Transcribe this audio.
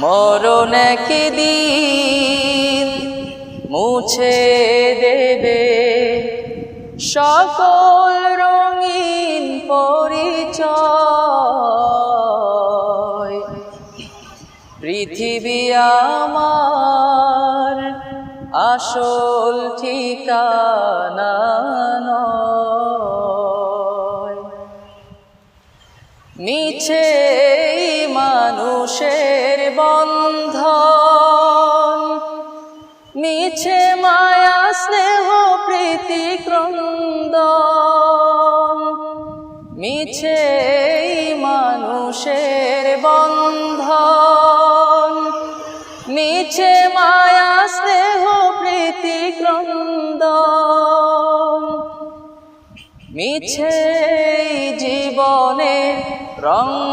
মরণ একদিন মুছে দেবে সকল রঙিন পরিচয়। পৃথিবী আমার আসল ঠিকানা নয়। মিছে মানুষের বন্ধন, মিছে মায়া স্নেহ প্রীতি ক্রন্দন। মিছে মানুষের বন্ধন, মিছে মায়া স্নেহ প্রীতি ক্রন্দন। মিছে জীবনের রং